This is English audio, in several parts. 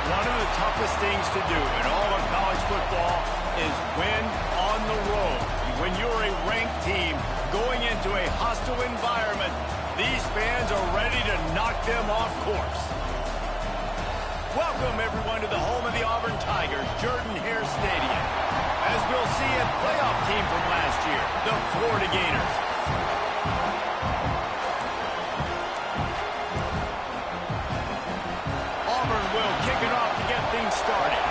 One of the toughest things to do in all of college football is win on the road. When you're a ranked team going into a hostile environment, these fans are ready to knock them off course. Welcome, everyone, to the home of the Auburn Tigers, Jordan-Hare Stadium. As we'll see, a playoff team from last year, the Florida Gators. Auburn will kick it off to get things started.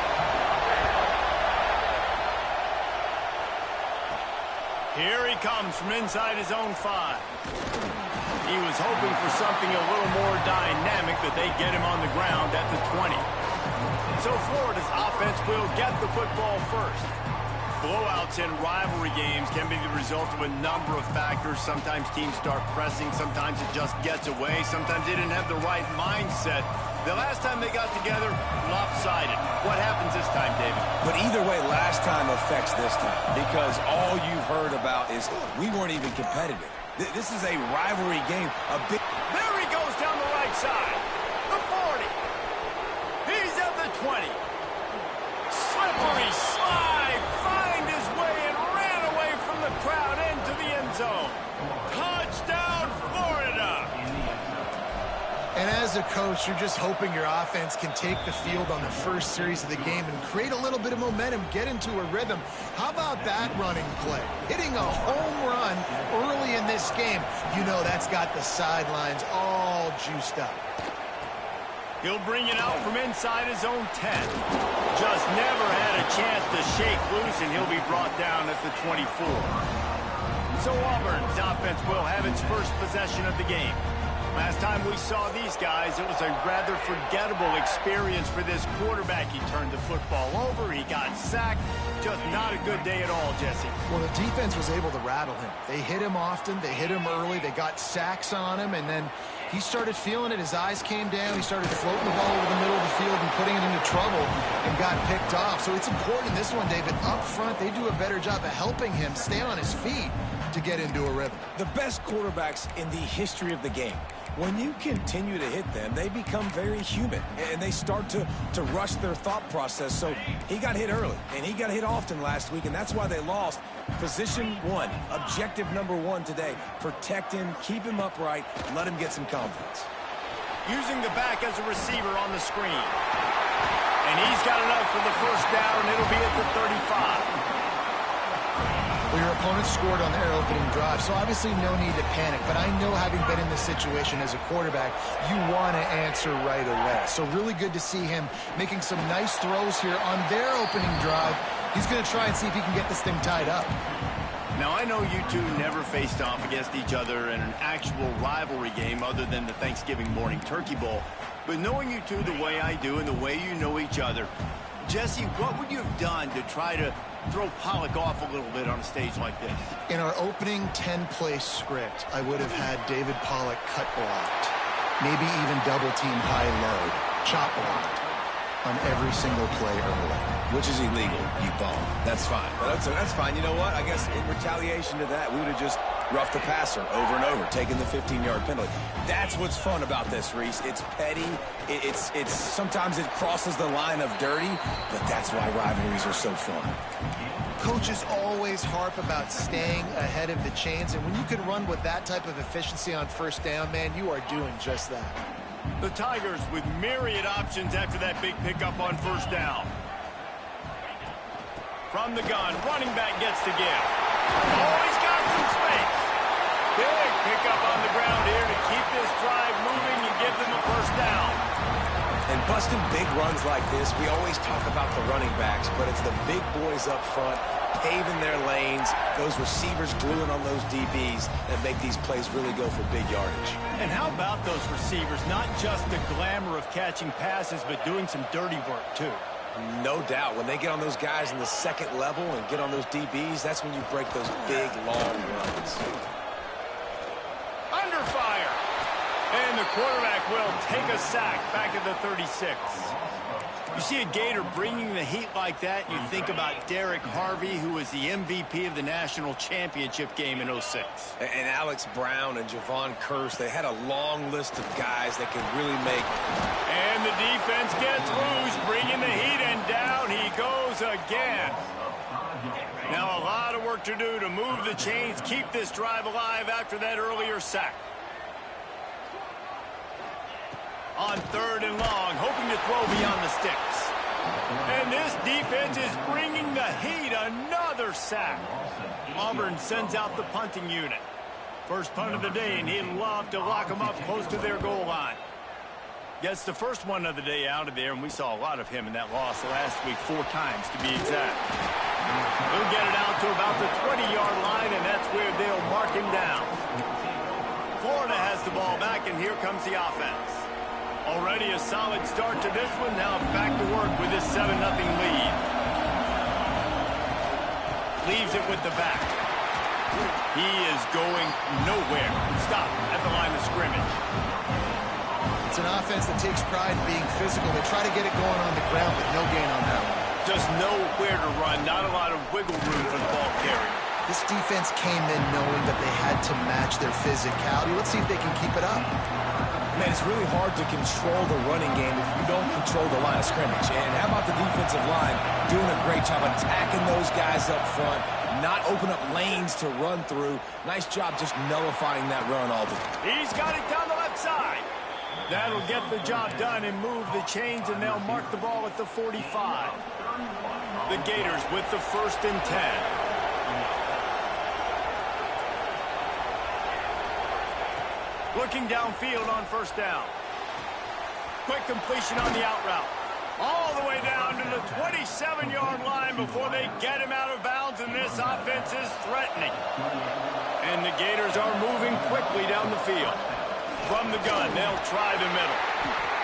Here he comes from inside his own 5. He was hoping for something a little more dynamic, but they get him on the ground at the 20. So Florida's offense will get the football first. Blowouts in rivalry games can be the result of a number of factors. Sometimes teams start pressing. Sometimes it just gets away. Sometimes they didn't have the right mindset. The last time they got together, lopsided. What happens this time, David? But either way, last time affects this time, because all you've heard about is we weren't even competitive. This is a rivalry game. There he goes down the right side. The 40. He's at the 20. Slippery slide. Find his way and ran away from the crowd into the end zone. Touchdown, Florida. And as a coach, you're just hoping your offense can take the field on the first series of the game and create a little bit of momentum, get into a rhythm. How about that running play? Hitting a home run early in this game. You know that's got the sidelines all juiced up. He'll bring it out from inside his own 10. Just never had a chance to shake loose, and he'll be brought down at the 24. So Auburn's offense will have its first possession of the game. Last time we saw these guys, it was a rather forgettable experience for this quarterback. He turned the football over, he got sacked. Just not a good day at all, Jesse. Well, the defense was able to rattle him. They hit him often, they hit him early, they got sacks on him, and then he started feeling it. His eyes came down, he started floating the ball over the middle of the field and putting it into trouble and got picked off. So it's important in this one, David, up front, they do a better job of helping him stay on his feet to get into a rhythm. The best quarterbacks in the history of the game, when you continue to hit them, they become very human, and they start to rush their thought process. So he got hit early, and he got hit often last week, and that's why they lost. Position 1, objective number 1 today. Protect him, keep him upright, let him get some confidence. Using the back as a receiver on the screen. And he's got enough for the first down, and it'll be at the 35. Well, your opponent scored on their opening drive, so obviously no need to panic. But I know, having been in this situation as a quarterback, you want to answer right away. So really good to see him making some nice throws here on their opening drive. He's going to try and see if he can get this thing tied up. Now, I know you two never faced off against each other in an actual rivalry game other than the Thanksgiving morning Turkey Bowl. But knowing you two the way I do and the way you know each other, Jesse, what would you have done to try to throw Pollock off a little bit on a stage like this? In our opening 10-play script, I would have had David Pollock cut blocked, maybe even double-team high-low, chop blocked on every single play early. Which is illegal, you ball. That's fine. That's fine. You know what? I guess in retaliation to that, we would have just roughed the passer over and over, taking the 15-yard penalty. That's what's fun about this, Reese. It's petty. It's sometimes it crosses the line of dirty, but that's why rivalries are so fun. Coaches always harp about staying ahead of the chains, and when you can run with that type of efficiency on first down, man, you are doing just that. The Tigers with myriad options after that big pickup on first down. From the gun, running back gets to give. Oh, he's got some space. Big pickup on the ground here to keep this drive moving and give them a first down. And busting big runs like this, we always talk about the running backs, but it's the big boys up front, paving their lanes, those receivers gluing on those DBs that make these plays really go for big yardage. And how about those receivers? Not just the glamour of catching passes, but doing some dirty work, too. No doubt. When they get on those guys in the second level and get on those DBs, that's when you break those big, long runs. Under fire. And the quarterback will take a sack back at the 36. You see a Gator bringing the heat like that, you think about Derek Harvey, who was the MVP of the national championship game in '06. And Alex Brown and Javon Curse, they had a long list of guys that can really make. And the defense gets loose, goes again. Now a lot of work to do to move the chains, keep this drive alive after that earlier sack. On 3rd and long, hoping to throw beyond the sticks. And this defense is bringing the heat. Another sack. Auburn sends out the punting unit. First punt of the day, and he'd love to lock them up close to their goal line. Gets the first one of the day out of there, and we saw a lot of him in that loss last week, 4 times to be exact. He'll get it out to about the 20-yard line, and that's where they'll mark him down. Florida has the ball back, and here comes the offense. Already a solid start to this one. Now back to work with this 7-0 lead. Leaves it with the back. He is going nowhere. Stop at the line of scrimmage. It's an offense that takes pride in being physical. They try to get it going on the ground, but no gain on that one. Just nowhere to run. Not a lot of wiggle room for the ball carrier. This defense came in knowing that they had to match their physicality. Let's see if they can keep it up. Man, it's really hard to control the running game if you don't control the line of scrimmage. And how about the defensive line doing a great job attacking those guys up front, not open up lanes to run through. Nice job just nullifying that run, Auburn. He's got it down the left side. That'll get the job done and move the chains, and they'll mark the ball at the 45. The Gators with the 1st and 10. Looking downfield on 1st down. Quick completion on the out route. All the way down to the 27-yard line before they get him out of bounds, and this offense is threatening. And the Gators are moving quickly down the field. From the gun, they'll try the middle.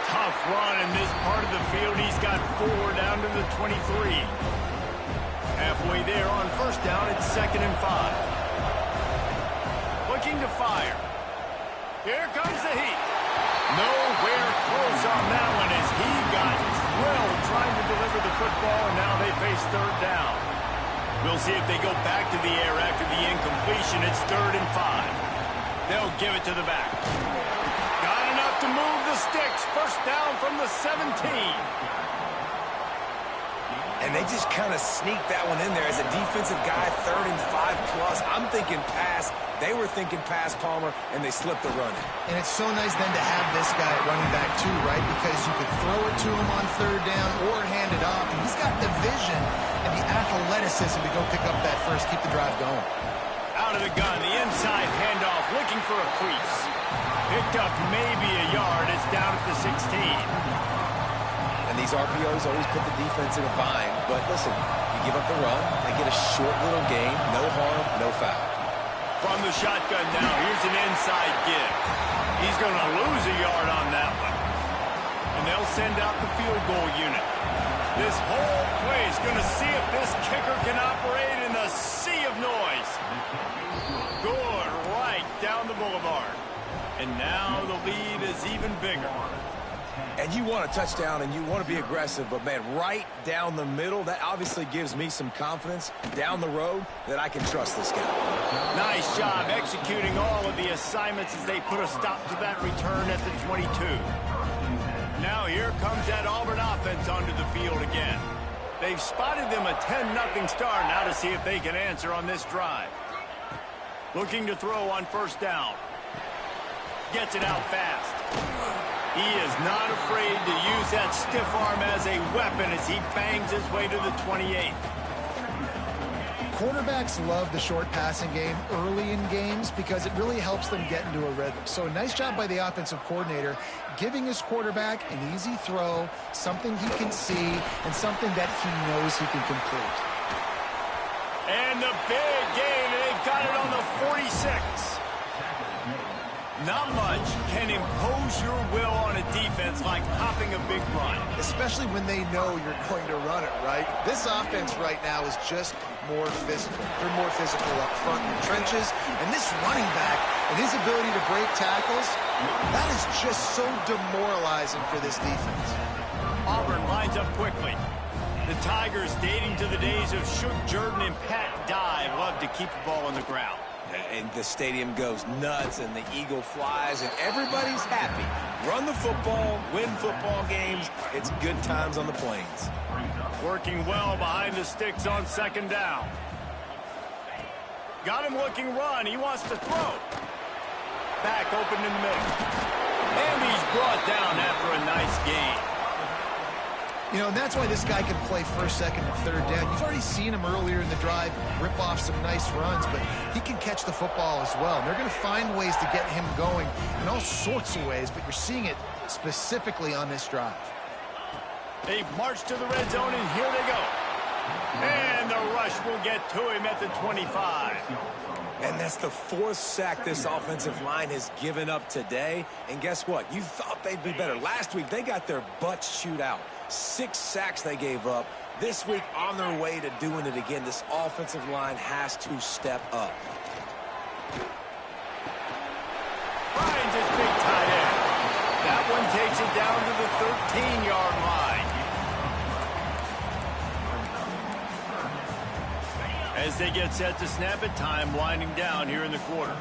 Tough run in this part of the field. He's got 4 down to the 23. Halfway there on 1st down, it's 2nd and 5. Looking to fire. Here comes the heat. Nowhere close on that one as he got drilled trying to deliver the football, and now they face 3rd down. We'll see if they go back to the air after the incompletion. It's 3rd and 5. They'll give it to the back. Got enough to move the sticks. 1st down from the 17. And they just kind of sneaked that one in there as a defensive guy, 3rd and 5+. I'm thinking pass. They were thinking pass, Palmer, and they slipped the run in. And it's so nice then to have this guy at running back too, right? Because you could throw it to him on 3rd down or hand it off. And he's got the vision and the athleticism to go pick up that first, keep the drive going. Out of the gun, the inside handoff, looking for a crease. Picked up maybe a yard. It's down at the 16. And these RPOs always put the defense in a bind. But listen, you give up the run, they get a short little gain, no harm, no foul. From the shotgun now, here's an inside give. He's going to lose a yard on that one. And they'll send out the field goal unit. This whole play is going to see if this kicker can operate in the sea of noise. Good, right down the boulevard. And now the lead is even bigger. And you want a touchdown and you want to be aggressive, but man, right down the middle, that obviously gives me some confidence down the road that I can trust this guy. Nice job executing all of the assignments as they put a stop to that return at the 22. Now here comes that Auburn offense onto the field again. They've spotted them a 10-0 start. Now to see if they can answer on this drive. Looking to throw on 1st down. Gets it out fast. He is not afraid to use that stiff arm as a weapon as he bangs his way to the 28. Quarterbacks love the short passing game early in games because it really helps them get into a rhythm. So a nice job by the offensive coordinator giving his quarterback an easy throw, something he can see, and something that he knows he can complete. And the big gain, and they've got it on the 46. Not much can impose your will on a defense like popping a big run. Especially when they know you're going to run it, right? This offense right now is just more physical. They're more physical up front in the trenches. And this running back and his ability to break tackles, that is just so demoralizing for this defense. Auburn lines up quickly. The Tigers, dating to the days of Shook Jordan and Pat Dye, love to keep the ball on the ground. And the stadium goes nuts, and the eagle flies, and everybody's happy. Run the football, win football games. It's good times on the plains. Working well behind the sticks on second down. Got him looking run. He wants to throw. Back open in the middle. And he's brought down after a nice gain. You know, and that's why this guy can play first, second, and third down. You've already seen him earlier in the drive rip off some nice runs, but he can catch the football as well. And they're going to find ways to get him going in all sorts of ways, but you're seeing it specifically on this drive. They march to the red zone, and here they go. And the rush will get to him at the 25. And that's the 4th sack this offensive line has given up today. And guess what? You thought they'd be better. Last week, they got their butts chewed out. 6 sacks they gave up. This week, on their way to doing it again, this offensive line has to step up. Finds his big tight end. That one takes it down to the 13-yard line. As they get set to snap it, time winding down here in the quarter.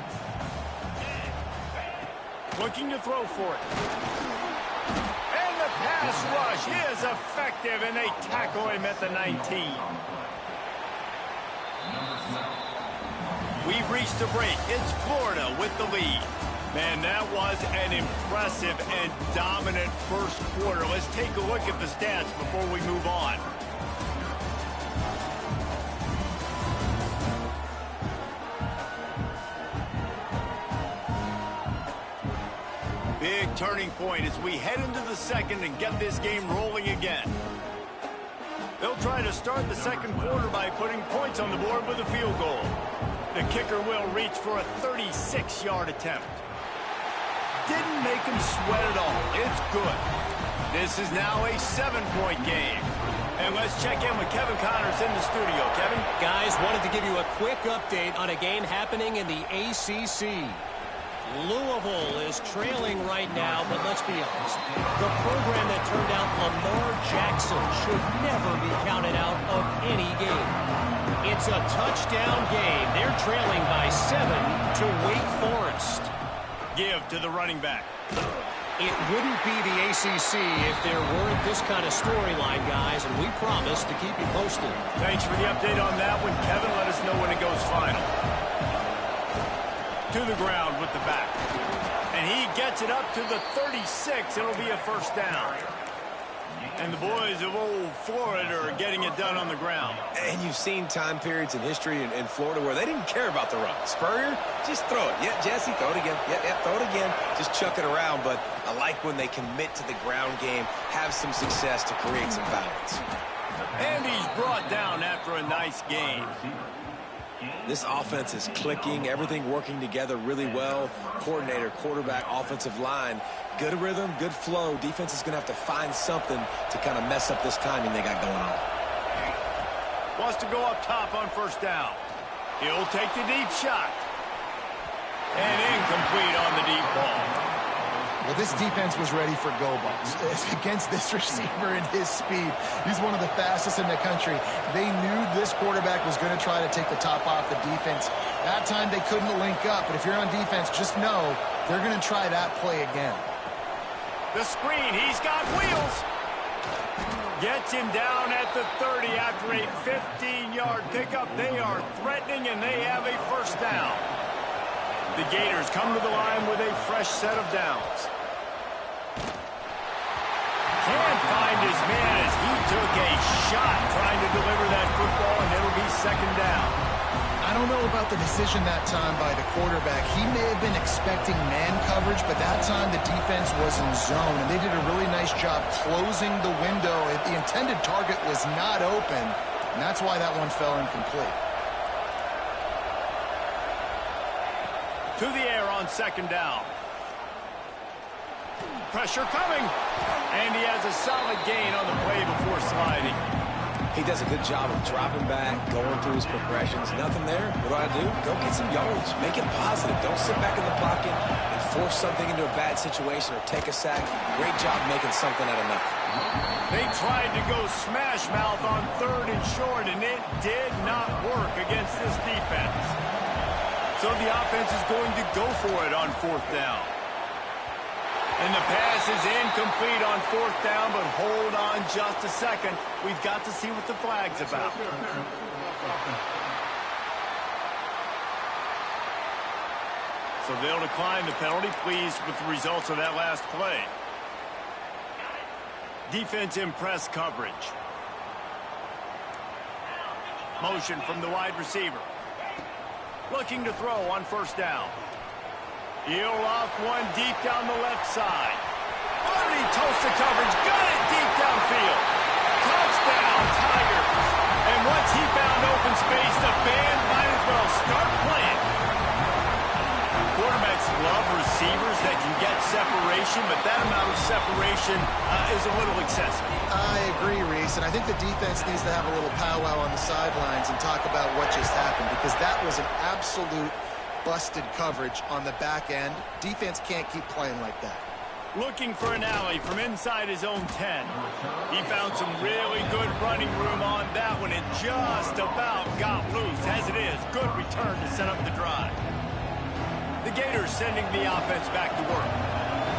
Looking to throw for it. And the pass rush is effective, and they tackle him at the 19. We've reached the break. It's Florida with the lead. Man, that was an impressive and dominant first quarter. Let's take a look at the stats before we move on. Big turning point as we head into the second and get this game rolling again. They'll try to start the second quarter by putting points on the board with a field goal. The kicker will reach for a 36-yard attempt. Didn't make him sweat at all. It's good. This is now a 7-point game. And let's check in with Kevin Connors in the studio. Kevin? Guys, wanted to give you a quick update on a game happening in the ACC. Louisville is trailing right now, but let's be honest. The program that turned out Lamar Jackson should never be counted out of any game. It's a touchdown game. They're trailing by 7 to Wake Forest. Give to the running back. It wouldn't be the ACC if there weren't this kind of storyline, guys, and we promise to keep you posted. Thanks for the update on that one, Kevin. Let us know when it goes final. To the ground with the back. And he gets it up to the 36. It'll be a first down. And the boys of old Florida are getting it done on the ground. And you've seen time periods in history in Florida where they didn't care about the run. Spurrier, just throw it. Yeah, Jesse, throw it again. Yeah, throw it again. Just chuck it around. But I like when they commit to the ground game, have some success to create some balance. And he's brought down after a nice gain. This offense is clicking, everything working together really well. Coordinator, quarterback, offensive line, good rhythm, good flow. Defense is going to have to find something to kind of mess up this timing they got going on. Wants to go up top on first down. He'll take the deep shot. And incomplete on the deep ball. Well, this defense was ready for go balls against this receiver and his speed. He's one of the fastest in the country. They knew this quarterback was going to try to take the top off the defense. That time they couldn't link up, but if you're on defense, just know they're going to try that play again. The screen, he's got wheels. Gets him down at the 30 after a 15-yard pickup. They are threatening, and they have a first down. The Gators come to the line with a fresh set of downs. Can't find his man as he took a shot trying to deliver that football, and it'll be second down. I don't know about the decision that time by the quarterback. He may have been expecting man coverage, but that time the defense was in zone, and they did a really nice job closing the window. The intended target was not open, and that's why that one fell incomplete. To the air on second down. Pressure coming. And he has a solid gain on the play before sliding. He does a good job of dropping back, going through his progressions. Nothing there. What do? Go get some yardage. Make it positive. Don't sit back in the pocket and force something into a bad situation or take a sack. Great job making something out of nothing. They tried to go smash mouth on third and short, and it did not work against this defense. So the offense is going to go for it on 4th down. And the pass is incomplete on 4th down, but hold on just a second. We've got to see what the flag's about. So they'll decline the penalty, pleased with the results of that last play. Defense in press coverage. Motion from the wide receiver. Looking to throw on 1st down. He'll loft one deep down the left side. Underneath toast the coverage. Got it deep downfield. Touchdown, Tigers. And once he found open space, the band might as well start playing. Quarterbacks love receivers that can get separation, but that amount of separation is a little excessive. I agree, Reese, and I think the defense needs to have a little powwow on the sidelines and talk about what just happened, because that was an absolute busted coverage on the back end. Defense can't keep playing like that. Looking for an alley from inside his own 10. He found some really good running room on that one. It just about got loose. As it is, good return to set up the drive. The Gators sending the offense back to work.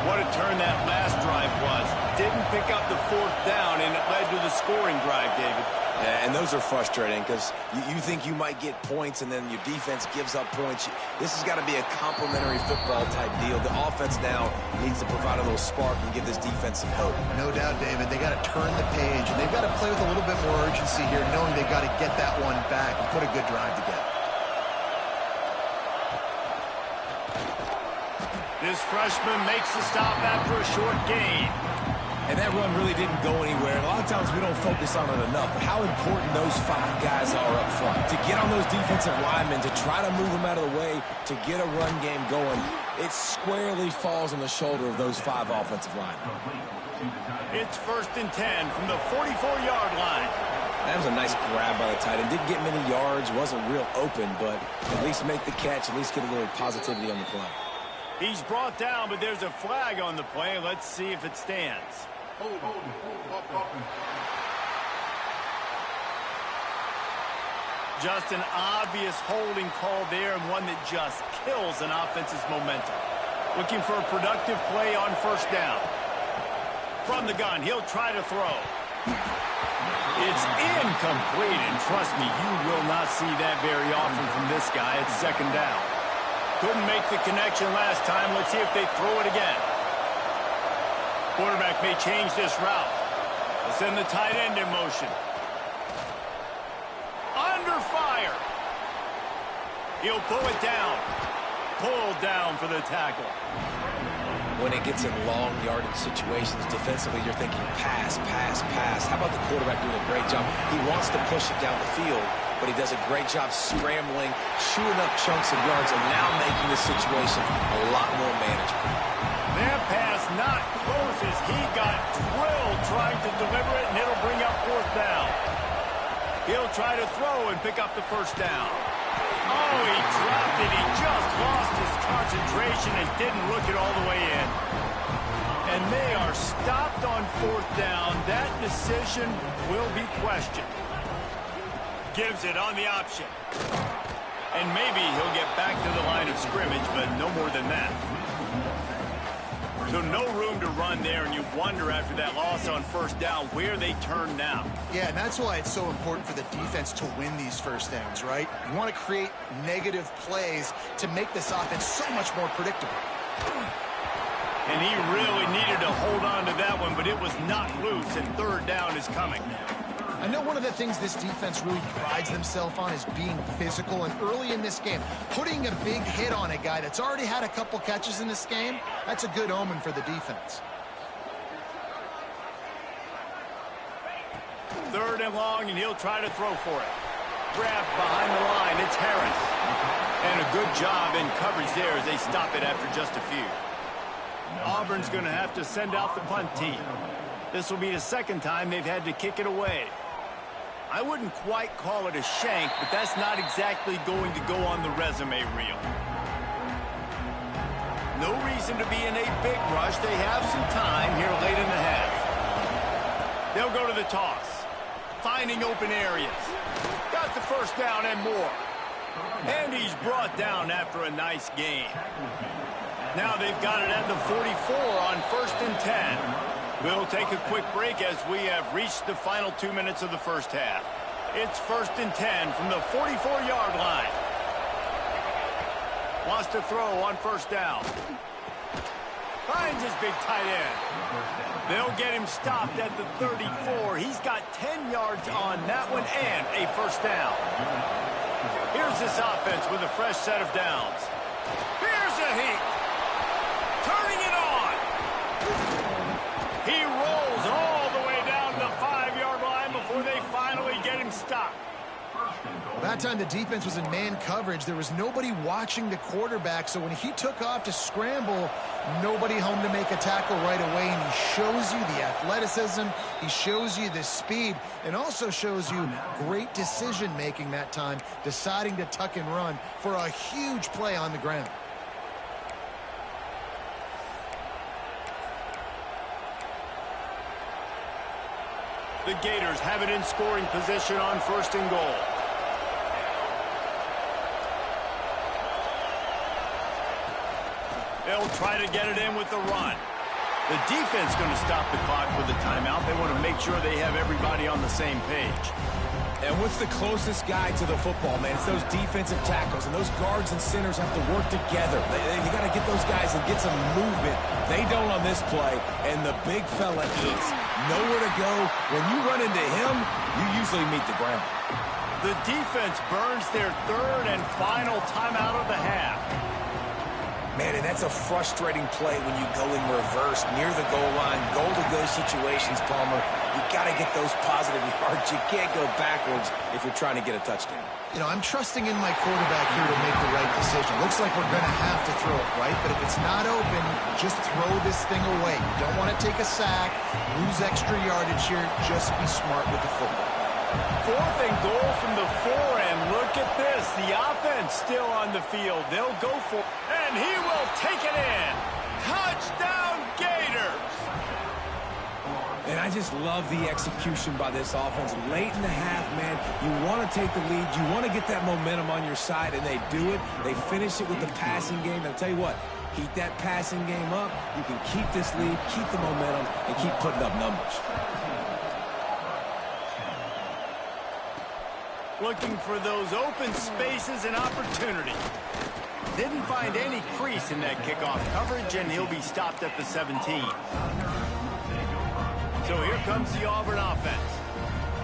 What a turn that last drive was. Didn't pick up the 4th down, and it led to the scoring drive, David. Yeah, and those are frustrating because you think you might get points and then your defense gives up points. This has got to be a complementary football type deal. The offense now needs to provide a little spark and give this defense some hope. No doubt, David. They got to turn the page, and they've got to play with a little bit more urgency here, knowing they've got to get that one back and put a good drive together. This freshman makes the stop after a short gain. And that run really didn't go anywhere. And a lot of times we don't focus on it enough. But how important those 5 guys are up front. To get on those defensive linemen, to try to move them out of the way, to get a run game going, it squarely falls on the shoulder of those 5 offensive linemen. It's 1st and 10 from the 44-yard line. That was a nice grab by the tight end. Didn't get many yards, wasn't real open, but at least make the catch, at least get a little positivity on the play. He's brought down, but there's a flag on the play. Let's see if it stands. Just an obvious holding call there, and one that just kills an offense's momentum. Looking for a productive play on 1st down. From the gun, he'll try to throw. It's incomplete, and trust me, you will not see that very often from this guy. It's 2nd down. Couldn't make the connection last time. Let's see if they throw it again. Quarterback may change this route. They'll send the tight end in motion. Under fire. He'll pull it down. Pulled down for the tackle. When it gets in long yardage situations, defensively, you're thinking pass, pass, pass. How about the quarterback doing a great job? He wants to push it down the field, but he does a great job scrambling, chewing up chunks of yards, and now making the situation a lot more manageable. That pass not close as he got drilled trying to deliver it, and it'll bring up 4th down. He'll try to throw and pick up the 1st down. Oh, he dropped it. He just lost his concentration and didn't look it all the way in. And they are stopped on 4th down. That decision will be questioned. Gives it on the option. And maybe he'll get back to the line of scrimmage, but no more than that. So no room to run there, and you wonder after that loss on 1st down where they turn now. Yeah, and that's why it's so important for the defense to win these 1st downs, right? You want to create negative plays to make this offense so much more predictable. And he really needed to hold on to that one, but it was not loose, and 3rd down is coming. I know one of the things this defense really prides themselves on is being physical, and early in this game, putting a big hit on a guy that's already had a couple catches in this game, that's a good omen for the defense. 3rd and long, and he'll try to throw for it. Grabbed behind the line, it's Harris. And a good job in coverage there as they stop it after just a few. Auburn's going to have to send out the punt team. This will be the 2nd time they've had to kick it away. I wouldn't quite call it a shank, but that's not exactly going to go on the resume reel. No reason to be in a big rush. They have some time here late in the half. They'll go to the toss. Finding open areas. Got the 1st down and more. And he's brought down after a nice gain. Now they've got it at the 44 on 1st and 10. We'll take a quick break as we have reached the final 2 minutes of the first half. It's 1st and 10 from the 44-yard line. Wants to throw on 1st down. Finds his big tight end. They'll get him stopped at the 34. He's got 10 yards on that one and a 1st down. Here's this offense with a fresh set of downs. Here's a heat. Turning it on. He rolls all the way down the 5-yard line before they finally get him stopped. That time the defense was in man coverage. There was nobody watching the quarterback, so when he took off to scramble, nobody home to make a tackle right away, and he shows you the athleticism, he shows you the speed, and also shows you great decision-making that time, deciding to tuck and run for a huge play on the ground. The Gators have it in scoring position on 1st and goal. They'll try to get it in with the run. The defense going to stop the clock with a timeout. They want to make sure they have everybody on the same page. And what's the closest guy to the football, man? It's those defensive tackles, and those guards and centers have to work together. They got to get those guys and get some movement. They don't on this play, and the big fella eats. Nowhere to go. When you run into him, you usually meet the ground. The defense burns their 3rd and final timeout of the half. Man, and that's a frustrating play when you go in reverse near the goal line, goal-to-go situations, Palmer. You got to get those positive yards. You can't go backwards if you're trying to get a touchdown. You know, I'm trusting in my quarterback here to make the right decision. Looks like we're going to have to throw it, right? But if it's not open, just throw this thing away. You don't want to take a sack, lose extra yardage here. Just be smart with the football. 4th and goal from the 4, and look at this. The offense still on the field. They'll go for it, and he will take it in. Touchdown, Gators! And I just love the execution by this offense. Late in the half, man, you want to take the lead. You want to get that momentum on your side, and they do it. They finish it with the passing game. And I'll tell you what, keep that passing game up. You can keep this lead, keep the momentum, and keep putting up numbers. Looking for those open spaces and opportunity. Didn't find any crease in that kickoff coverage, and he'll be stopped at the 17. So here comes the Auburn offense.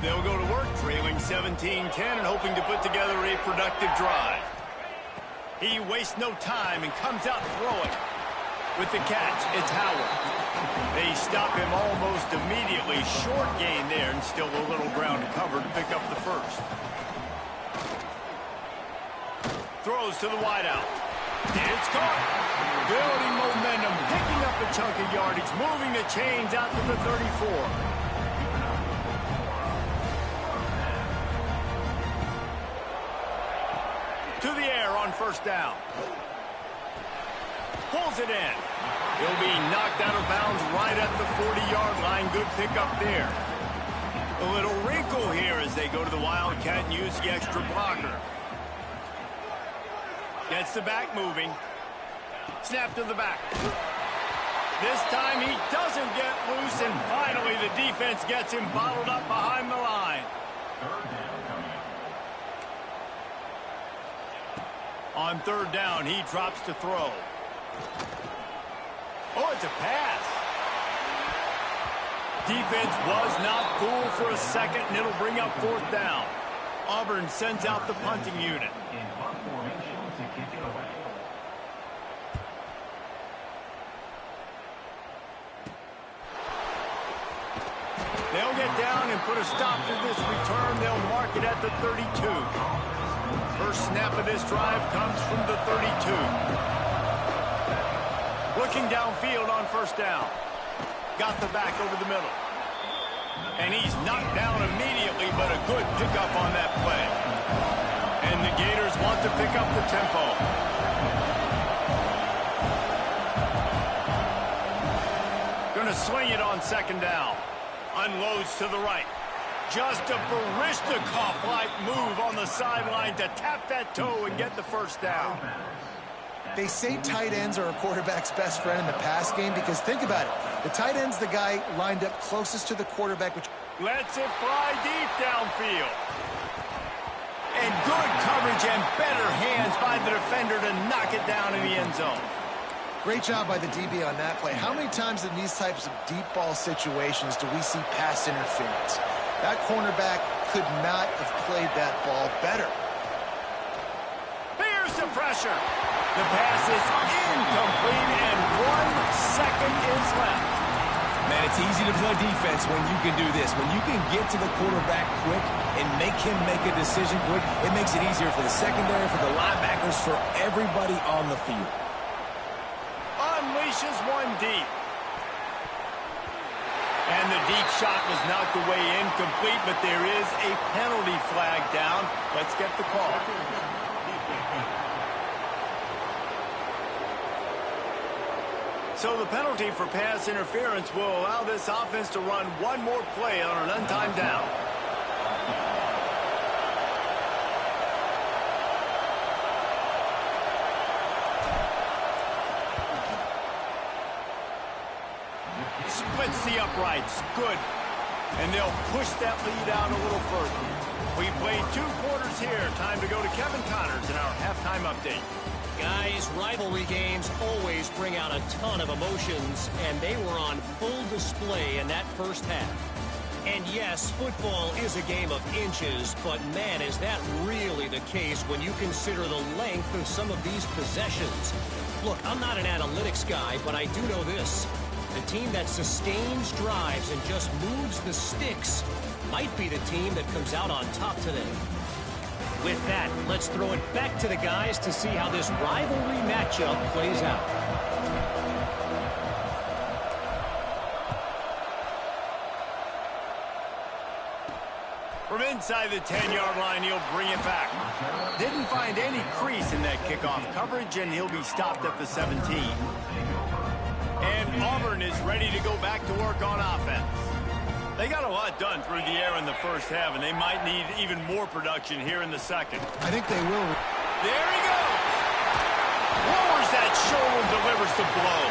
They'll go to work trailing 17-10 and hoping to put together a productive drive. He wastes no time and comes out throwing. With the catch, it's Howard. They stop him almost immediately. Short gain there, and still a little ground to cover to pick up the 1st. Throws to the wideout. It's caught. Building momentum, picking up a chunk of yardage, moving the chains out to the 34. To the air on 1st down. Pulls it in. He'll be knocked out of bounds right at the 40-yard line. Good pickup there. A little wrinkle here as they go to the Wildcat and use the extra blocker. Gets the back moving. Snap to the back. This time he doesn't get loose, and finally the defense gets him bottled up behind the line. On 3rd down, he drops to throw. Oh, it's a pass. Defense was not fooled for a second, and it'll bring up 4th down. Auburn sends out the punting unit. They'll get down and put a stop to this return. They'll mark it at the 32. First snap of this drive comes from the 32. Looking downfield on 1st down. Got the back over the middle. And he's knocked down immediately, but a good pickup on that play. And the Gators want to pick up the tempo. Going to swing it on 2nd down. Unloads to the right. Just a Barishnikov-like move on the sideline to tap that toe and get the first down. They say tight ends are a quarterback's best friend in the pass game because think about it. The tight end's the guy lined up closest to the quarterback, which lets it fly deep downfield. And good coverage and better hands by the defender to knock it down in the end zone. great job by the DB on that play. How many times in these types of deep ball situations do we see pass interference? That cornerback could not have played that ball better. Here's the pressure. The pass is incomplete, and 1 second is left. Man, it's easy to play defense when you can do this. When you can get to the quarterback quick and make him make a decision quick, it makes it easier for the secondary, for the linebackers, for everybody on the field. Unleashes one deep. And the deep shot was knocked away incomplete, but there is a penalty flag down. Let's get the call. So the penalty for pass interference will allow this offense to run one more play on an untimed down. Splits the uprights. Good. And they'll push that lead out a little further. We played 2 quarters here. Time to go to Kevin Connors in our halftime update. Guys, rivalry games always bring out a ton of emotions, and they were on full display in that first half. And yes, football is a game of inches, but man, is that really the case when you consider the length of some of these possessions. Look, I'm not an analytics guy, but I do know this. The team that sustains drives and just moves the sticks might be the team that comes out on top today. With that, let's throw it back to the guys to see how this rivalry matchup plays out. From inside the 10-yard line, he'll bring it back. Didn't find any crease in that kickoff coverage, and he'll be stopped at the 17. And Auburn is ready to go back to work on offense. They got a lot done through the air in the first half, and they might need even more production here in the second. I think they will. There he goes. Lowers that shoulder and delivers the blow.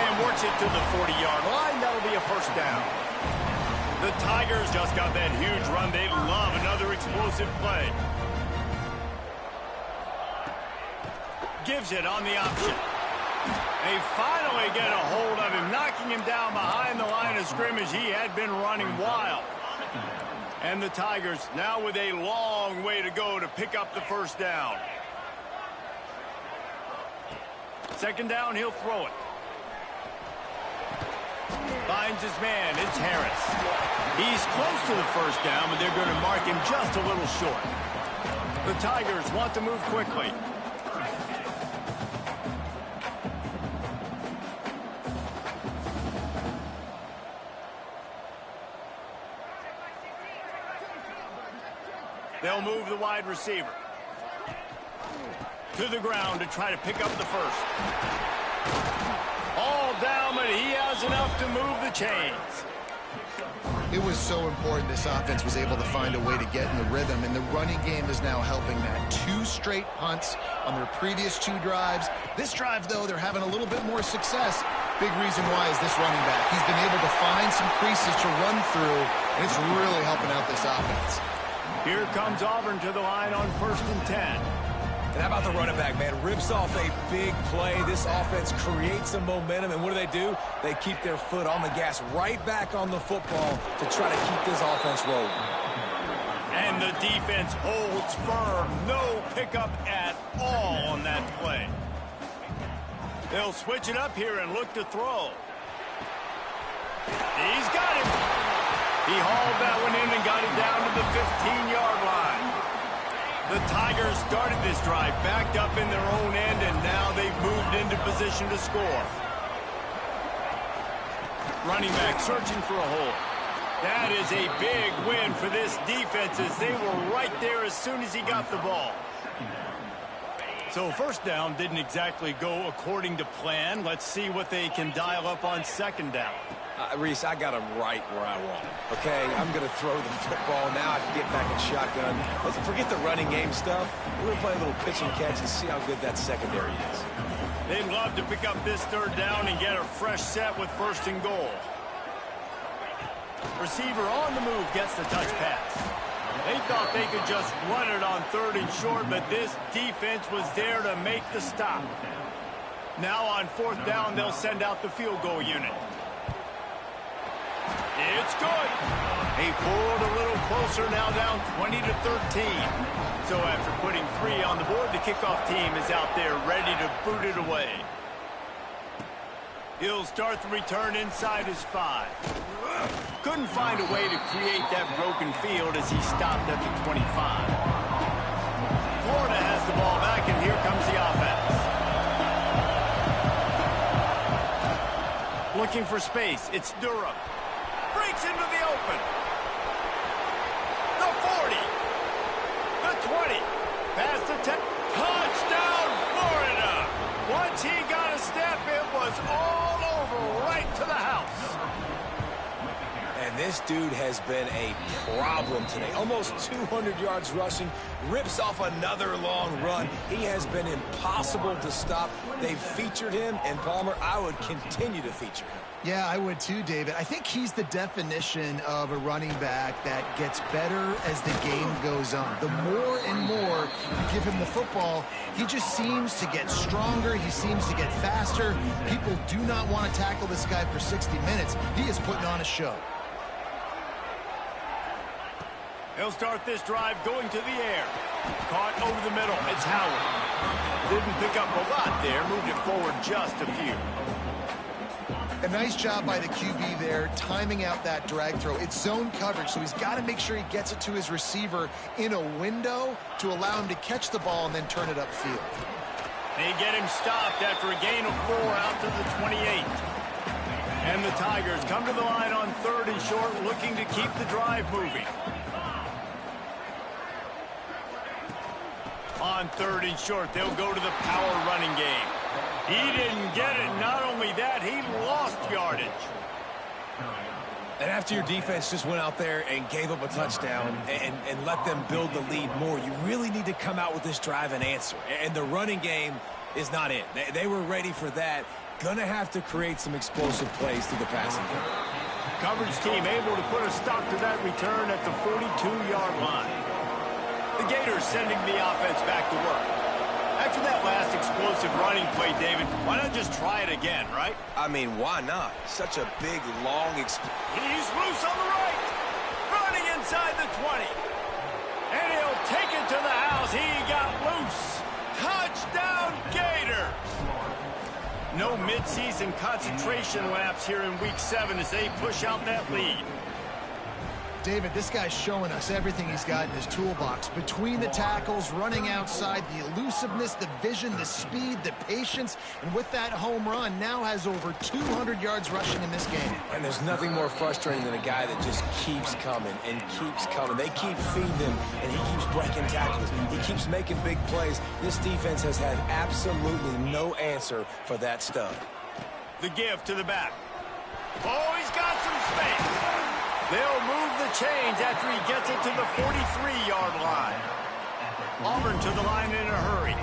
And works it to the 40-yard line. That'll be a first down. The Tigers just got that huge run. They love another explosive play. Gives it on the option. They finally get a hold of him, knocking him down behind the line of scrimmage. He had been running wild. And the Tigers now with a long way to go to pick up the first down. Second down, he'll throw it. Finds his man. It's Harris. He's close to the first down, but they're going to mark him just a little short. The Tigers want to move quickly. They'll move the wide receiver to the ground to try to pick up the first. All down, but he has enough to move the chains. It was so important this offense was able to find a way to get in the rhythm, and the running game is now helping that. 2 straight punts on their previous 2 drives. This drive, though, they're having a little bit more success. Big reason why is this running back. He's been able to find some creases to run through, and it's really helping out this offense. Here comes Auburn to the line on 1st and 10. And how about the running back, man? Rips off a big play. This offense creates some momentum, and what do? They keep their foot on the gas, right back on the football to try to keep this offense rolling. And the defense holds firm. No pickup at all on that play. They'll switch it up here and look to throw. He's got it. He hauled that one in and got it down to the 15-yard line. The Tigers started this drive backed up in their own end, and now they've moved into position to score. Running back searching for a hole. That is a big win for this defense as they were right there as soon as he got the ball. So first down didn't exactly go according to plan. Let's see what they can dial up on second down. Reese, I got him right where I want him, okay? I'm going to throw the football. Now I can get back in shotgun. Let's forget the running game stuff. We're going to play a little pitch and catch and see how good that secondary is. They'd love to pick up this third down and get a fresh set with 1st and goal. Receiver on the move gets the touch pass. They thought they could just run it on 3rd and short, but this defense was there to make the stop. Now on 4th down, they'll send out the field goal unit. It's good. He pulled a little closer, now down 20-13. So after putting 3 on the board, the kickoff team is out there ready to boot it away. He'll start the return inside his 5. Couldn't find a way to create that broken field as he stopped at the 25. Florida has the ball back, and here comes the offense. Looking for space. It's Durham. Breaks into the open. The 40. The 20. Past the 10. Touchdown, Florida. Once he got a step, it was all over right to the house. And this dude has been a problem today. Almost 200 yards rushing. Rips off another long run. He has been impossible to stop. They've featured him, and Palmer, I would continue to feature him. Yeah, I would too, David. I think he's the definition of a running back that gets better as the game goes on. The more and more you give him the football, he just seems to get stronger. He seems to get faster. People do not want to tackle this guy for 60 minutes. He is putting on a show. He'll start this drive going to the air. Caught over the middle. It's Howard. Didn't pick up a lot there. Moved it forward just a few. A nice job by the QB there, timing out that drag throw. It's zone coverage, so he's got to make sure he gets it to his receiver in a window to allow him to catch the ball and then turn it upfield. They get him stopped after a gain of 4 out to the 28. And the Tigers come to the line on 3rd and short, looking to keep the drive moving. On 3rd and short, they'll go to the power running game. He didn't get it. Not only that, he lost yardage. And after your defense just went out there and gave up a touchdown and let them build the lead more, you really need to come out with this drive and answer. And the running game is not it. They were ready for that. Gonna have to create some explosive plays through the passing game. Coverage team able to put a stop to that return at the 42-yard line. The Gators sending the offense back to work. After that last explosive running play, David, why not just try it again, right? I mean, why not? Such a big, long... He's loose on the right. Running inside the 20. And he'll take it to the house. He got loose. Touchdown, Gators. No midseason concentration laps here in Week 7 as they push out that lead. David, this guy's showing us everything he's got in his toolbox. Between the tackles, running outside, the elusiveness, the vision, the speed, the patience, and with that home run, now has over 200 yards rushing in this game. And there's nothing more frustrating than a guy that just keeps coming and keeps coming. They keep feeding him, and he keeps breaking tackles. He keeps making big plays. This defense has had absolutely no answer for that stud. The give to the back. Oh, he's got some space. They'll move the chains after he gets it to the 43-yard line. Auburn to the line in a hurry.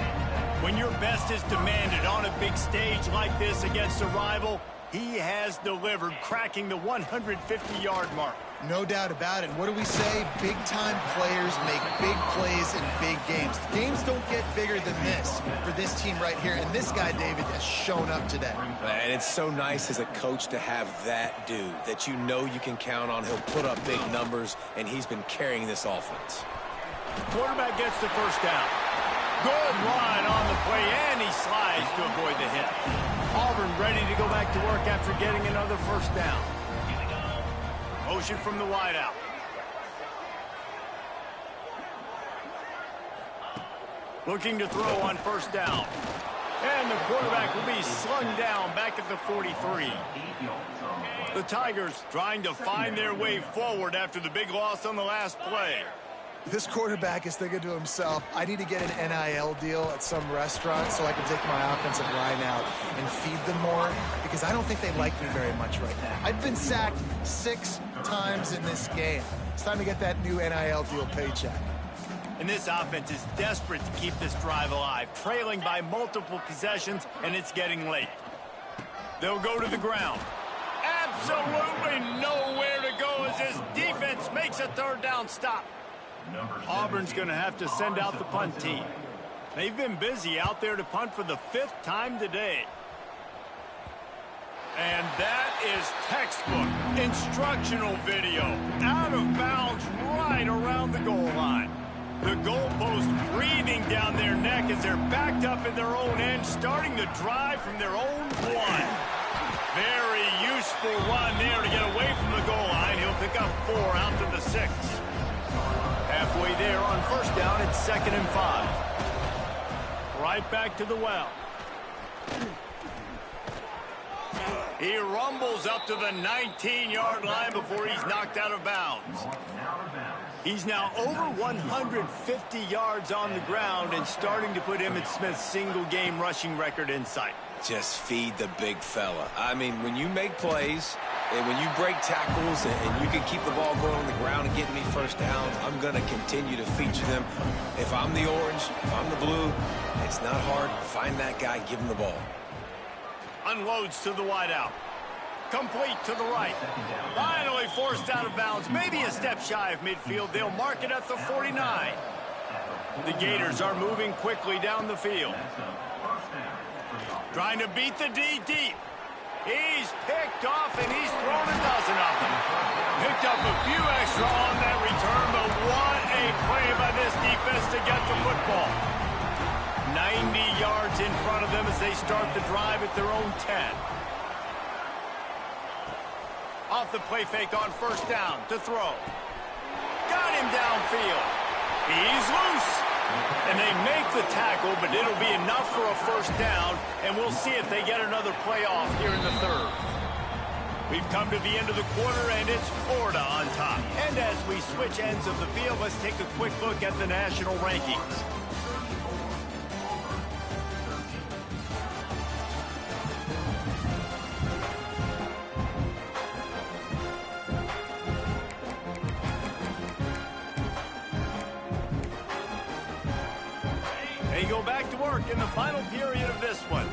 When your best is demanded on a big stage like this against a rival, he has delivered, cracking the 150-yard mark. No doubt about it. What do we say? Big-time players make big plays in big games. Games don't get bigger than this for this team right here. And this guy, David, has shown up today. And it's so nice as a coach to have that dude that you know you can count on. He'll put up big numbers, and he's been carrying this offense. Quarterback gets the first down. Good line on the play, and he slides to avoid the hit. Auburn ready to go back to work after getting another first down. Motion from the wideout. Looking to throw on first down. And the quarterback will be slung down back at the 43. The Tigers trying to find their way forward after the big loss on the last play. This quarterback is thinking to himself, I need to get an NIL deal at some restaurant so I can take my offensive line out and feed them more, because I don't think they like me very much right now. I've been sacked 6 times in this game. It's time to get that new NIL deal paycheck. And this offense is desperate to keep this drive alive, trailing by multiple possessions, and it's getting late. They'll go to the ground. Absolutely nowhere to go as this defense makes a third down stop. Auburn's going to have to send out the punt team. They've been busy out there to punt for the 5th time today. And that is textbook instructional video. Out of bounds right around the goal line. The goalpost breathing down their neck as they're backed up in their own end, starting the drive from their own 1. Very useful run there to get away from the goal line. He'll pick up 4 out to the 6. Halfway there on first down, it's 2nd and 5. Right back to the well. He rumbles up to the 19-yard line before he's knocked out of bounds. He's now over 150 yards on the ground and starting to put Emmitt Smith's single-game rushing record in sight. Just feed the big fella. I mean, when you make plays and when you break tackles and you can keep the ball going on the ground and get me first downs, I'm going to continue to feature them. If I'm the orange, if I'm the blue, it's not hard. Find that guy, give him the ball. Unloads to the wideout. Complete to the right. Finally forced out of bounds. Maybe a step shy of midfield. They'll mark it at the 49. The Gators are moving quickly down the field. Trying to beat the D deep. He's picked off and he's thrown a dozen of them. Picked up a few extra on that return, but what a play by this defense to get the football. 90 yards in front of them as they start the drive at their own 10. Off the play fake on first down to throw. Got him downfield. He's loose. And they make the tackle, but it'll be enough for a first down, and we'll see if they get another play off here in the 3rd. We've come to the end of the quarter, and it's Florida on top. And as we switch ends of the field, let's take a quick look at the national rankings. They go back to work in the final period of this one.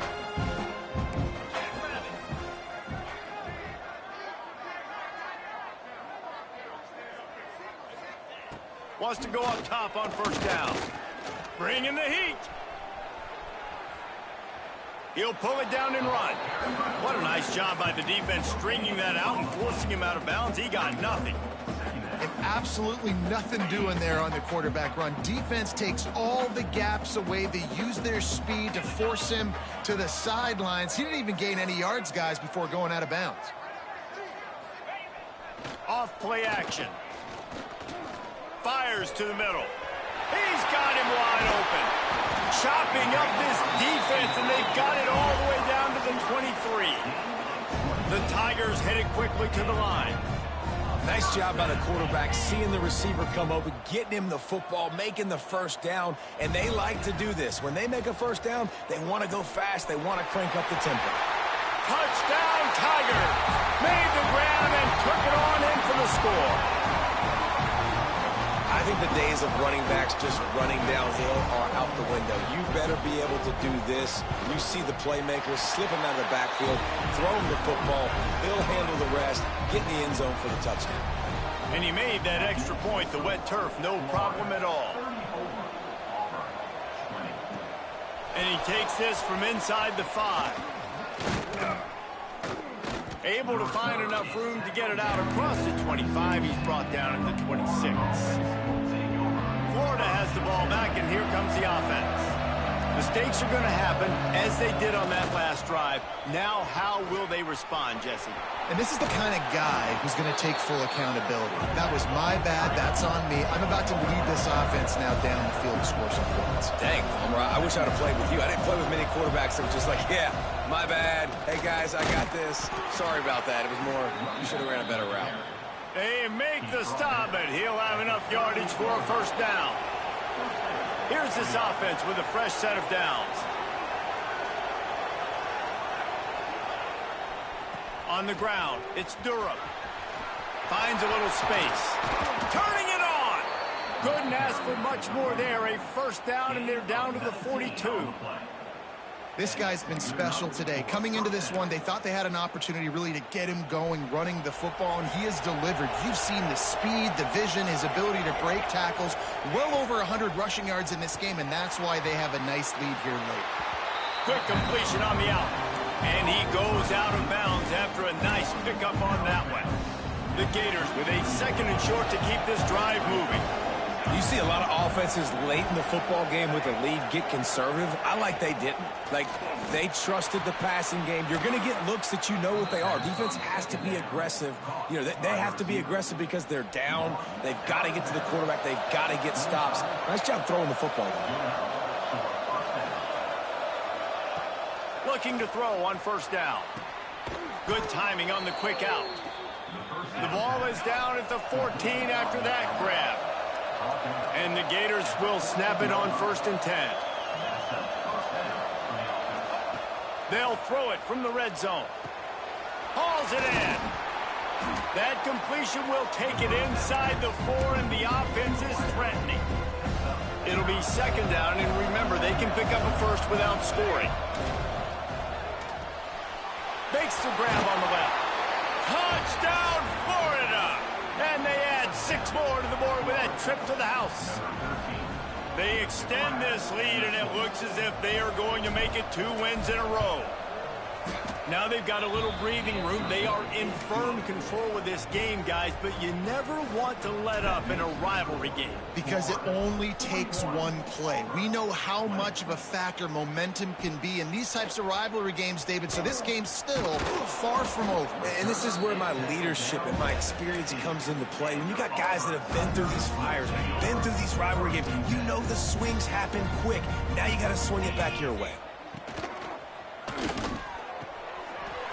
Wants to go up top on first down. Bring in the heat. He'll pull it down and run. What a nice job by the defense stringing that out and forcing him out of bounds. He got nothing. And absolutely nothing doing there on the quarterback run. Defense takes all the gaps away. They use their speed to force him to the sidelines. He didn't even gain any yards, guys, before going out of bounds. Off play action. Fires to the middle. He's got him wide open. Chopping up this defense, and they've got it all the way down to the 23. The Tigers headed quickly to the line. Nice job by the quarterback, seeing the receiver come open, getting him the football, making the first down, and they like to do this. When they make a first down, they want to go fast. They want to crank up the tempo. Touchdown, Tiger! Made the grab and took it on in for the score. I think the days of running backs just running downhill are out the window. You better be able to do this. You see the playmakers, slip him out of the backfield, throw him the football. He'll handle the rest, get in the end zone for the touchdown. And he made that extra point, the wet turf, no problem at all. And he takes this from inside the 5. Able to find enough room to get it out across the 25. He's brought down at the 26. Florida has the ball back, and here comes the offense. Mistakes are going to happen, as they did on that last drive. Now, how will they respond, Jesse? And this is the kind of guy who's going to take full accountability. That was my bad. That's on me. I'm about to lead this offense now down the field to score some points. Dang, Homer, I wish I'd have played with you. I didn't play with many quarterbacks that were just like, yeah, my bad. Hey, guys, I got this. Sorry about that. It was more, you should have ran a better route. They make the stop, but he'll have enough yardage for a first down. Here's this offense with a fresh set of downs. On the ground, it's Durham. Finds a little space. Turning it on! Couldn't ask for much more there. A first down, and they're down to the 42. This guy's been special today. Coming into this one, they thought they had an opportunity really to get him going, running the football, and he has delivered. You've seen the speed, the vision, his ability to break tackles. Well over 100 rushing yards in this game, and that's why they have a nice lead here late. Quick completion on the out. And he goes out of bounds after a nice pickup on that one. The Gators with a second and short to keep this drive moving. You see a lot of offenses late in the football game with a lead get conservative. I like they didn't. Like, they trusted the passing game. You're going to get looks that you know what they are. Defense has to be aggressive. You know, they have to be aggressive because they're down. They've got to get to the quarterback. They've got to get stops. Nice job throwing the football. Looking to throw on first down. Good timing on the quick out. The ball is down at the 14 after that grab. And the Gators will snap it on 1st and 10. They'll throw it from the red zone. Hauls it in. That completion will take it inside the 4, and the offense is threatening. It'll be second down, and remember, they can pick up a first without scoring. Makes the grab on the left. Touchdown, Florida! And they add 6 more to the board with that trip to the house. They extend this lead, and it looks as if they are going to make it 2 wins in a row. Now they've got a little breathing room. They are in firm control of this game, guys, but you never want to let up in a rivalry game. Because it only takes one play. We know how much of a factor momentum can be in these types of rivalry games, David, so this game's still far from over. And this is where my leadership and my experience comes into play. When you got guys that have been through these fires, been through these rivalry games, you know the swings happen quick. Now you got to swing it back your way.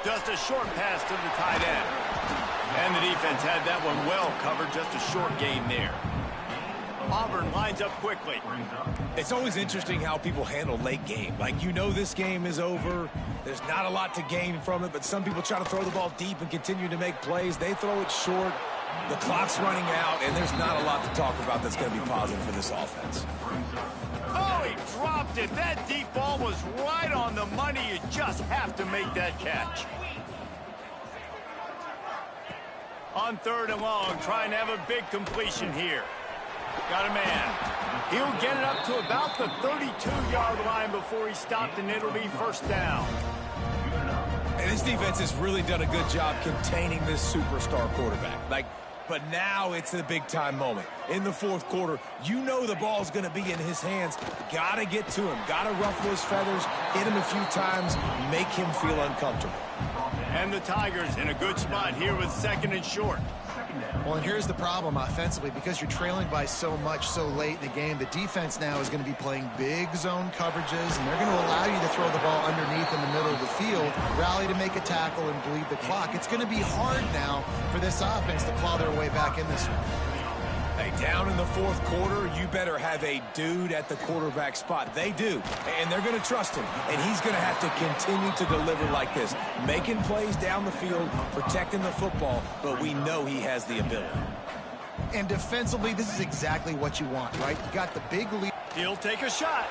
Just a short pass to the tight end. And the defense had that one well covered. Just a short gain there. Auburn lines up quickly. It's always interesting how people handle late game. Like, you know this game is over. There's not a lot to gain from it, but some people try to throw the ball deep and continue to make plays. They throw it short. The clock's running out, and there's not a lot to talk about that's going to be positive for this offense. Oh, he dropped it. That deep ball was right on the money. You just have to make that catch. On 3rd and long, trying to have a big completion here. Got a man. He'll get it up to about the 32-yard line before he stopped, and it'll be first down. And this defense has really done a good job containing this superstar quarterback. But now it's a big-time moment. In the 4th quarter, you know the ball's going to be in his hands. Got to get to him. Got to ruffle his feathers, hit him a few times, make him feel uncomfortable. And the Tigers in a good spot here with 2nd and short. Well, and here's the problem offensively. Because you're trailing by so much so late in the game, the defense now is going to be playing big zone coverages, and they're going to allow you to throw the ball underneath in the middle of the field, rally to make a tackle, and bleed the clock. It's going to be hard now for this offense to claw their way back in this one. Hey, down in the 4th quarter, you better have a dude at the quarterback spot. They do, and they're going to trust him, and he's going to have to continue to deliver like this, making plays down the field, protecting the football, but we know he has the ability. And defensively, this is exactly what you want, right? You got the big lead. He'll take a shot.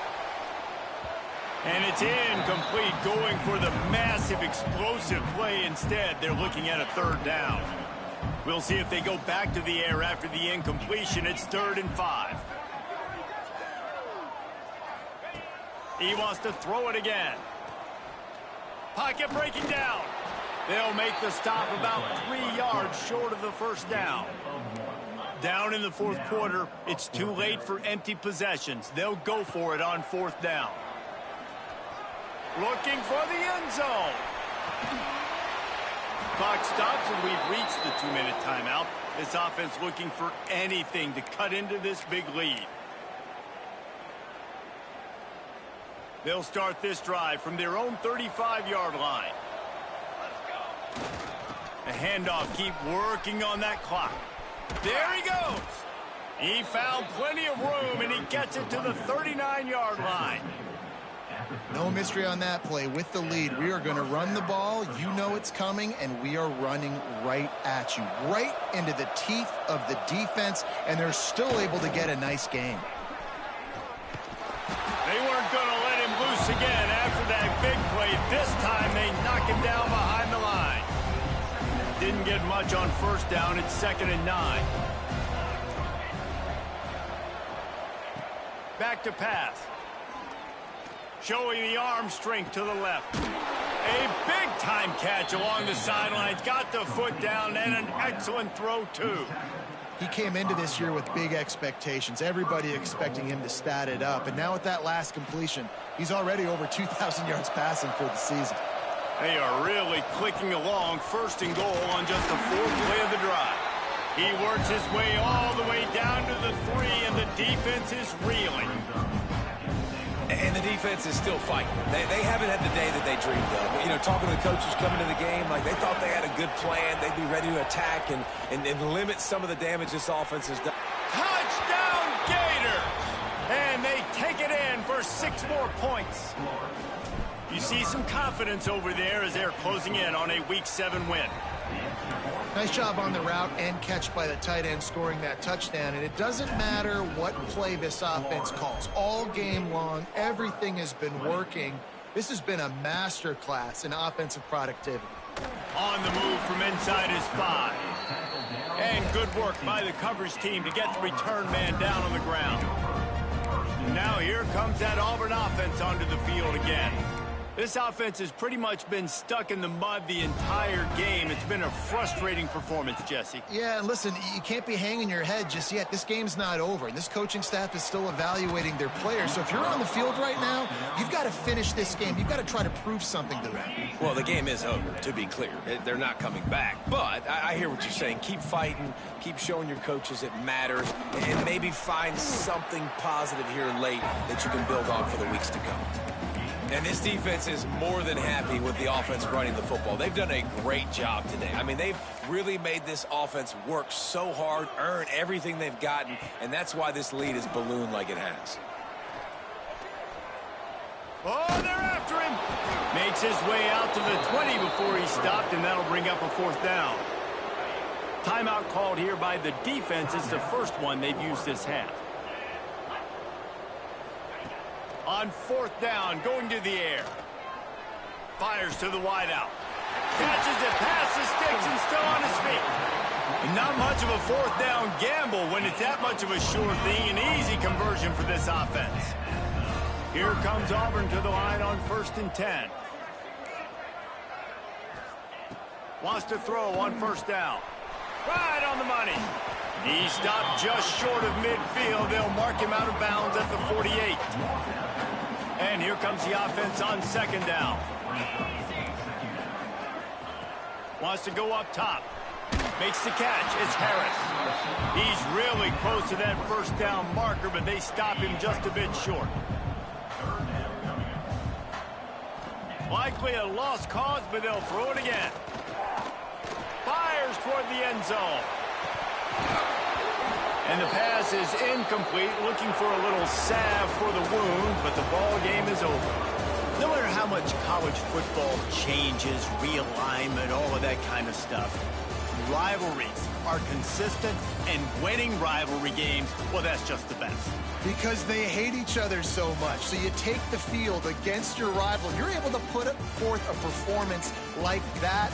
And it's incomplete, going for the massive explosive play instead. They're looking at a 3rd down. We'll see if they go back to the air after the incompletion. It's 3rd and 5. He wants to throw it again. Pocket breaking down. They'll make the stop about 3 yards short of the first down. Down in the 4th quarter, it's too late for empty possessions. They'll go for it on 4th down. Looking for the end zone. Clock stops, and we've reached the 2-minute timeout. This offense looking for anything to cut into this big lead. They'll start this drive from their own 35-yard line. The handoff, keep working on that clock. There he goes. He found plenty of room, and he gets it to the 39-yard line. No mystery on that play. With the lead, we are going to run the ball. You know it's coming, and we are running right at you, right into the teeth of the defense, and they're still able to get a nice game. They weren't going to let him loose again after that big play. This time, they knock him down behind the line. Didn't get much on first down. It's 2nd and 9. Back to pass. Showing the arm strength to the left. A big-time catch along the sidelines. Got the foot down and an excellent throw, too. He came into this year with big expectations. Everybody expecting him to stat it up. And now with that last completion, he's already over 2,000 yards passing for the season. They are really clicking along. 1st and goal on just the 4th play of the drive. He works his way all the way down to the 3, and the defense is reeling. And the defense is still fighting. They haven't had the day that they dreamed of. You know, talking to the coaches coming to the game, like they thought they had a good plan. They'd be ready to attack and limit some of the damage this offense has done. Touchdown, Gators! And they take it in for 6 more points. You see some confidence over there as they're closing in on a Week 7 win. Nice job on the route and catch by the tight end scoring that touchdown. And it doesn't matter what play this offense calls. All game long, everything has been working. This has been a master class in offensive productivity. On the move from inside his 5. And good work by the coverage team to get the return man down on the ground. Now here comes that Auburn offense onto the field again. This offense has pretty much been stuck in the mud the entire game. It's been a frustrating performance, Jesse. Yeah, and listen, you can't be hanging your head just yet. This game's not over, and this coaching staff is still evaluating their players. So if you're on the field right now, you've got to finish this game. You've got to try to prove something to them. Well, the game is over, to be clear. They're not coming back. But I hear what you're saying. Keep fighting. Keep showing your coaches it matters. And maybe find something positive here late that you can build on for the weeks to come. And this defense is more than happy with the offense running the football. They've done a great job today. I mean, they've really made this offense work so hard, earn everything they've gotten, and that's why this lead is ballooned like it has. Oh, they're after him. Makes his way out to the 20 before he stopped, and that'll bring up a 4th down. Timeout called here by the defense. It's the first one they've used this half. On 4th down, going to the air. Fires to the wideout. Catches it past the sticks and still on his feet. Not much of a 4th down gamble when it's that much of a sure thing. An easy conversion for this offense. Here comes Auburn to the line on 1st and 10. Wants to throw on 1st down. Right on the money. He stopped just short of midfield. They'll mark him out of bounds at the 48. And here comes the offense on 2nd down. Wants to go up top. Makes the catch. It's Harris. He's really close to that 1st down marker, but they stop him just a bit short. Likely a lost cause, but they'll throw it again. Fires toward the end zone. And the pass is incomplete, looking for a little salve for the wound, but the ball game is over. No matter how much college football changes, realignment, all of that kind of stuff, rivalries are consistent, and winning rivalry games, well, that's just the best. Because they hate each other so much. So you take the field against your rival. You're able to put forth a performance like that.